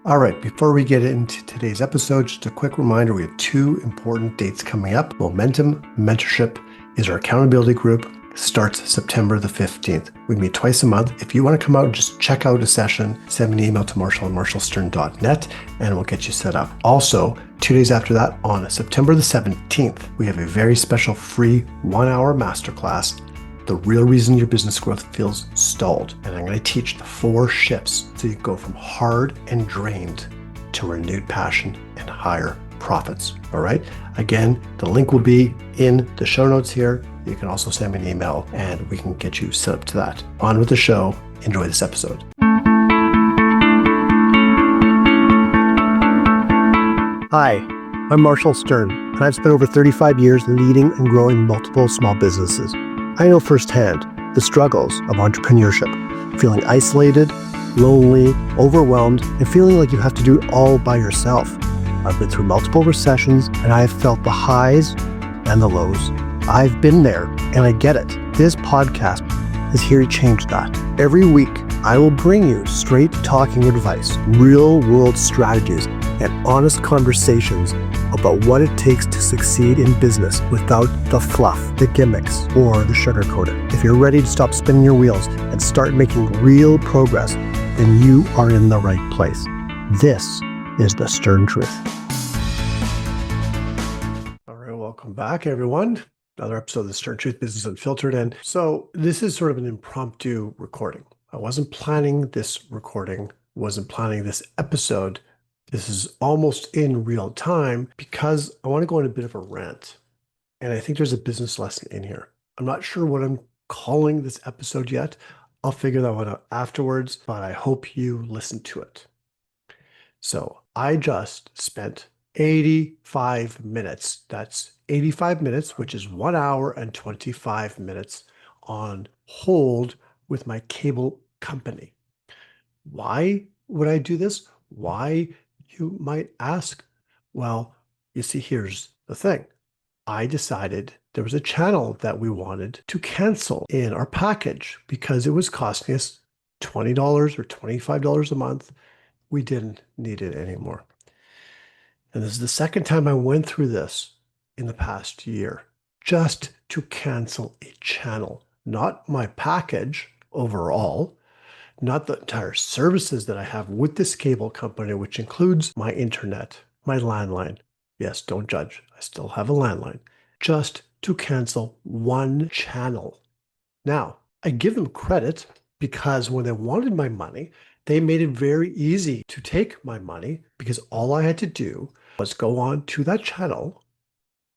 All right, before we get into today's episode, just a quick reminder, we have two important dates coming up. Momentum Mentorship is our accountability group. Starts September the 15th. We meet twice a month. If you want to come out, just check out a session, send me an email to marshall@marshallstern.net and we'll get you set up. Also, 2 days after that, on September the 17th, we have a very special free 1-hour masterclass, the real reason your business growth feels stalled. And I'm going to teach the 4 shifts so you go from hard and drained to renewed passion and higher profits. All right. Again, the link will be in the show notes here. You can also send me an email and we can get you set up to that. On with the show. Enjoy this episode. Hi, I'm Marshall Stern, and I've spent over 35 years leading and growing multiple small businesses. I know firsthand the struggles of entrepreneurship, feeling isolated, lonely, overwhelmed, and feeling like you have to do it all by yourself. I've been through multiple recessions, and I have felt the highs and the lows. I've been there, and I get it. This podcast is here to change that. Every week, I will bring you straight talking advice, real-world strategies, and honest conversations about what it takes to succeed in business without the fluff, the gimmicks, or the sugarcoating. If you're ready to stop spinning your wheels and start making real progress, then you are in the right place. This is the Stern Truth. All right, welcome back, everyone. Another episode of the Stern Truth Business Unfiltered. And so this is sort of an impromptu recording. I wasn't planning this recording, wasn't planning this episode. This is almost in real time because I want to go on a bit of a rant. And I think there's a business lesson in here. I'm not sure what I'm calling this episode yet. I'll figure that one out afterwards, but I hope you listen to it. So I just spent 85 minutes. That's 85 minutes, which is 1 hour and 25 minutes on hold with my cable company. Why would I do this? Why, you might ask? Well, you see, here's the thing. I decided there was a channel that we wanted to cancel in our package because it was costing us $20 or $25 a month. We didn't need it anymore. And this is the second time I went through this in the past year, just to cancel a channel, not my package overall, not the entire services that I have with this cable company, which includes my internet, my landline. Yes, don't judge. I still have a landline. Just to cancel one channel. Now, I give them credit because when they wanted my money, they made it very easy to take my money because all I had to do was go on to that channel.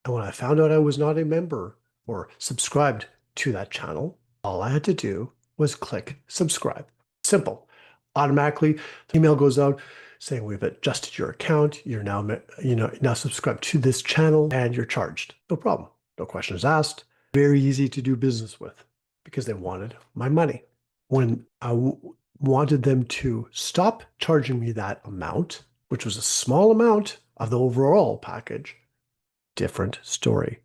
And when I found out I was not a member or subscribed to that channel, all I had to do was click subscribe. Simple. Automatically, the email goes out saying we've adjusted your account. You're now subscribed to this channel and you're charged. No problem. No questions asked. Very easy to do business with because they wanted my money. When I wanted them to stop charging me that amount, which was a small amount of the overall package, different story.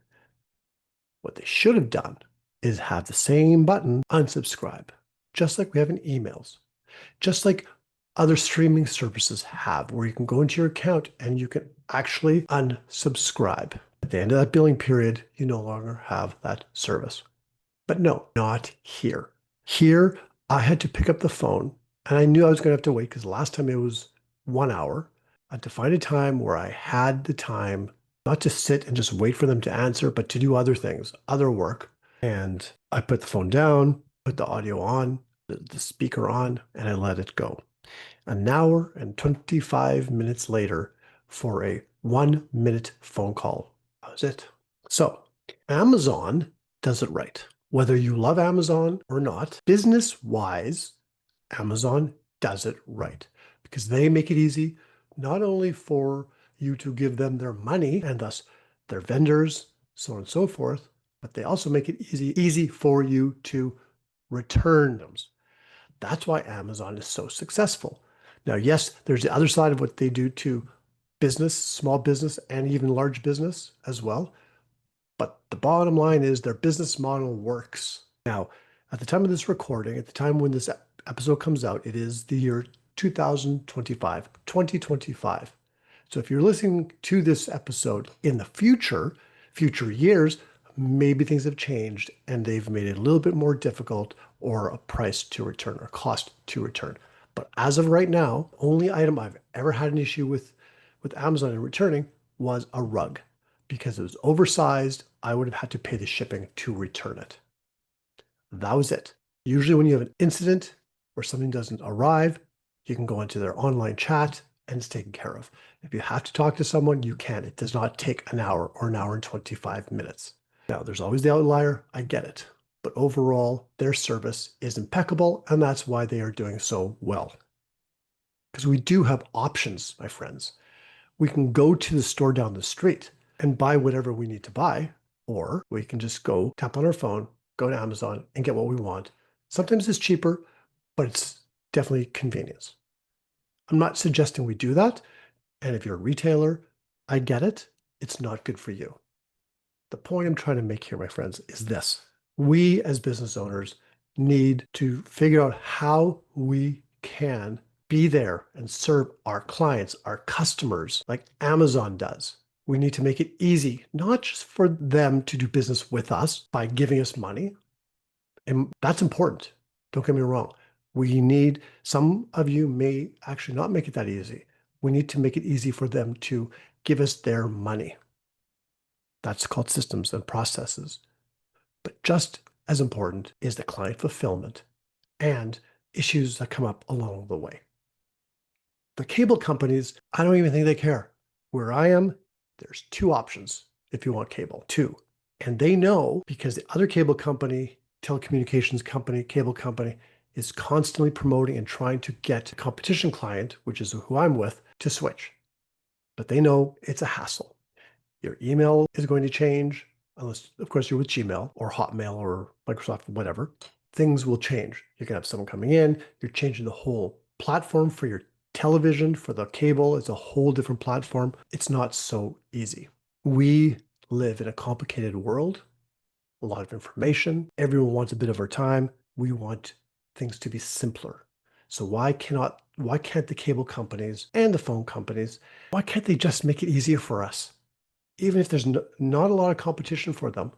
What they should have done is have the same button, unsubscribe, just like we have in emails, just like other streaming services have, where you can go into your account and you can actually unsubscribe. At the end of that billing period, you no longer have that service. But no, not here. Here, I had to pick up the phone, and I knew I was going to have to wait because last time it was 1 hour. I had to find a time where I had the time not to sit and just wait for them to answer, but to do other things, other work. And I put the phone down, put the audio on, the speaker on, and I let it go. An hour and 25 minutes later for a 1-minute phone call. That was it. So Amazon does it right. Whether you love Amazon or not, business-wise, Amazon does it right because they make it easy not only for you to give them their money and thus their vendors, so on and so forth, but they also make it easy for you to return them. That's why Amazon is so successful. Now, yes, there's the other side of what they do to business, small business, and even large business as well. But the bottom line is their business model works. Now, at the time of this recording, at the time when this episode comes out, it is the year 2025, 2025. So if you're listening to this episode in the future years, maybe things have changed and they've made it a little bit more difficult or a price to return or cost to return. But as of right now, only item I've ever had an issue with Amazon in returning was a rug. Because it was oversized, I would have had to pay the shipping to return it. That was it. Usually when you have an incident where something doesn't arrive, you can go into their online chat and it's taken care of. If you have to talk to someone, you can. It does not take an hour or an hour and 25 minutes. Now, there's always the outlier. I get it. But overall, their service is impeccable, and that's why they are doing so well. Because we do have options, my friends. We can go to the store down the street and buy whatever we need to buy, or we can just go tap on our phone, go to Amazon and get what we want. Sometimes it's cheaper, but it's definitely convenience. I'm not suggesting we do that. And if you're a retailer, I get it. It's not good for you. The point I'm trying to make here, my friends, is this. We as business owners need to figure out how we can be there and serve our clients, our customers, like Amazon does. We need to make it easy, not just for them to do business with us by giving us money. And that's important. Don't get me wrong. Some of you may actually not make it that easy. We need to make it easy for them to give us their money. That's called systems and processes. But just as important is the client fulfillment and issues that come up along the way. The cable companies, I don't even think they care. Where I am, there's two options if you want cable, two. And they know because the other cable company, telecommunications company, cable company is constantly promoting and trying to get a competition client, which is who I'm with, to switch. But they know it's a hassle. Your email is going to change, unless, of course, you're with Gmail or Hotmail or Microsoft, whatever. Things will change. You're going to have someone coming in. You're changing the whole platform for your television, for the cable. It's a whole different platform. It's not so easy. We live in a complicated world, a lot of information. Everyone wants a bit of our time. We want things to be simpler. So why can't the cable companies and the phone companies, why can't they just make it easier for us? Even if there's not a lot of competition for them,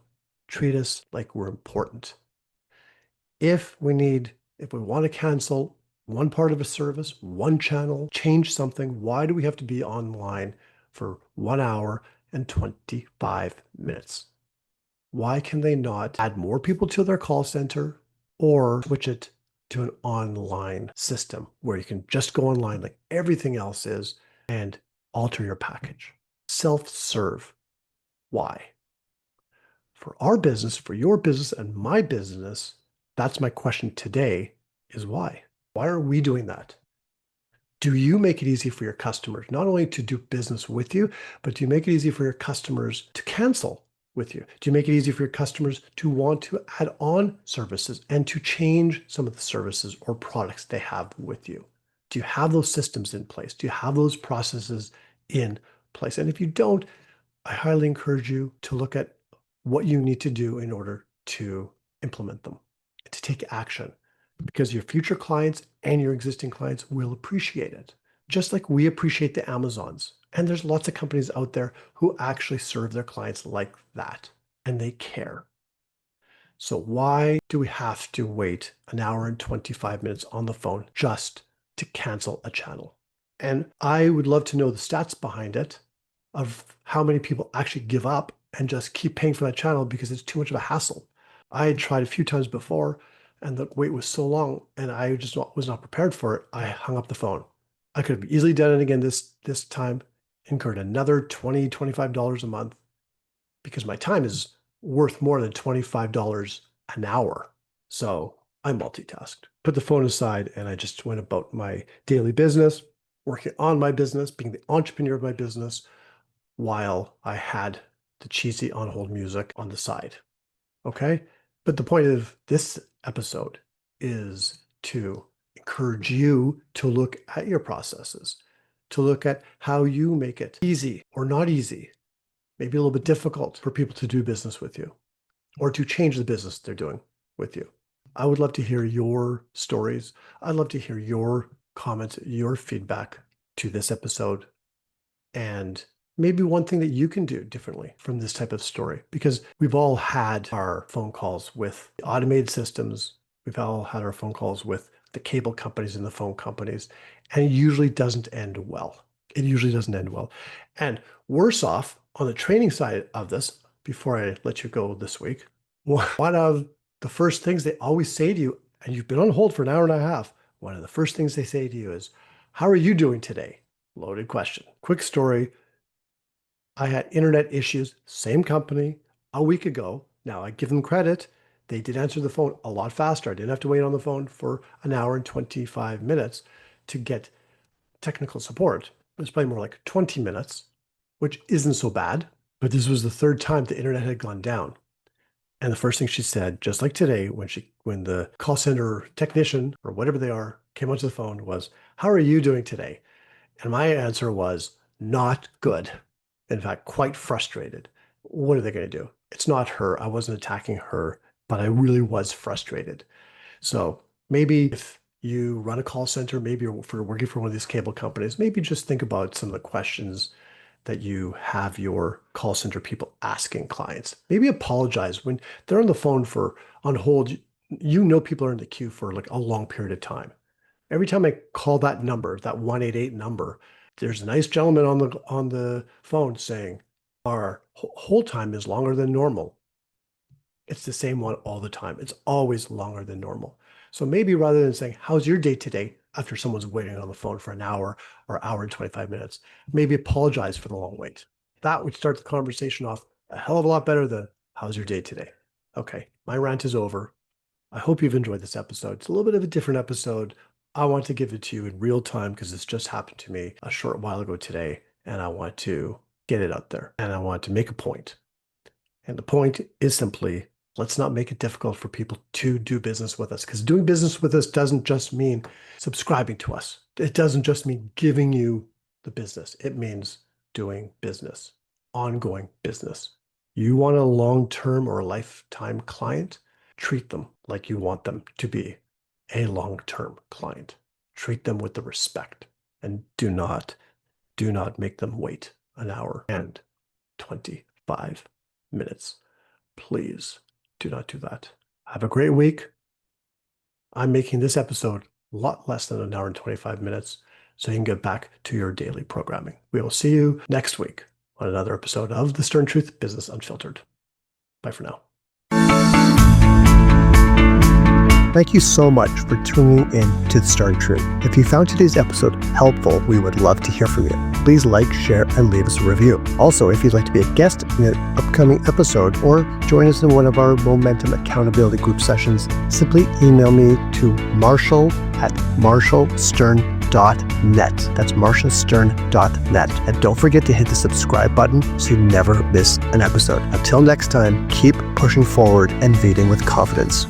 treat us like we're important. If we want to cancel one part of a service, one channel, change something, why do we have to be online for 1 hour and 25 minutes? Why can they not add more people to their call center or switch it to an online system where you can just go online like everything else is and alter your package? Self-serve. Why? For our business, for your business and my business, that's my question today is why? Why are we doing that? Do you make it easy for your customers, not only to do business with you, but do you make it easy for your customers to cancel with you? Do you make it easy for your customers to want to add on services and to change some of the services or products they have with you? Do you have those systems in place? Do you have those processes in place? And if you don't, I highly encourage you to look at what you need to do in order to implement them, to take action, because your future clients and your existing clients will appreciate it, just like we appreciate the Amazons. And there's lots of companies out there who actually serve their clients like that, and they care. So why do we have to wait an hour and 25 minutes on the phone just to cancel a channel? And I would love to know the stats behind it of how many people actually give up and just keep paying for that channel because it's too much of a hassle. I had tried a few times before and the wait was so long and I just was not prepared for it. I hung up the phone. I could have easily done it again this time, incurred another $20, $25 a month because my time is worth more than $25 an hour. So I multitasked, put the phone aside, and I just went about my daily business, working on my business, being the entrepreneur of my business, while I had the cheesy on hold music on the side. Okay? But the point of this episode is to encourage you to look at your processes, to look at how you make it easy or not easy, maybe a little bit difficult for people to do business with you or to change the business they're doing with you. I would love to hear your stories. I'd love to hear your comments, your feedback to this episode, and maybe one thing that you can do differently from this type of story, because we've all had our phone calls with automated systems. We've all had our phone calls with the cable companies and the phone companies, and it usually doesn't end well. It usually doesn't end well. And worse off, on the training side of this, before I let you go this week, one of the first things they always say to you, and you've been on hold for an hour and a half, one of the first things they say to you is, "How are you doing today?" Loaded question. Quick story. I had internet issues, same company, a week ago. Now, I give them credit. They did answer the phone a lot faster. I didn't have to wait on the phone for an hour and 25 minutes to get technical support. It was probably more like 20 minutes, which isn't so bad. But this was the third time the internet had gone down. And the first thing she said, just like today, when the call center technician or whatever they are came onto the phone, was, "How are you doing today?" And my answer was, "Not good." In fact, quite frustrated. What are they going to do? It's not her. I wasn't attacking her, but I really was frustrated. So maybe if you run a call center, maybe you're working for one of these cable companies, maybe just think about some of the questions that you have your call center people asking clients. Maybe apologize when they're on the phone on hold. You know people are in the queue for like a long period of time. Every time I call that number, that 188 number, there's a nice gentleman on the phone saying, "Our hold time is longer than normal." It's the same one all the time. It's always longer than normal. So maybe rather than saying, "How's your day today?" after someone's waiting on the phone for an hour or hour and 25 minutes, maybe apologize for the long wait. That would start the conversation off a hell of a lot better than, "How's your day today?" Okay, my rant is over. I hope you've enjoyed this episode. It's a little bit of a different episode. I want to give it to you in real time because this just happened to me a short while ago today, and I want to get it out there, and I want to make a point. And the point is simply, let's not make it difficult for people to do business with us, because doing business with us doesn't just mean subscribing to us. It doesn't just mean giving you the business. It means doing business, ongoing business. You want a long-term or lifetime client? Treat them like you want them to be a long-term client. Treat them with the respect, and do not make them wait an hour and 25 minutes. Please do not do that. Have a great week. I'm making this episode a lot less than an hour and 25 minutes so you can get back to your daily programming. We will see you next week on another episode of The Stern Truth Business Unfiltered. Bye for now. Thank you so much for tuning in to The Stern Truth. If you found today's episode helpful, we would love to hear from you. Please like, share, and leave us a review. Also, if you'd like to be a guest in an upcoming episode or join us in one of our Momentum Accountability Group sessions, simply email me to marshall@marshallstern.net. That's marshallstern.net. And don't forget to hit the subscribe button so you never miss an episode. Until next time, keep pushing forward and leading with confidence.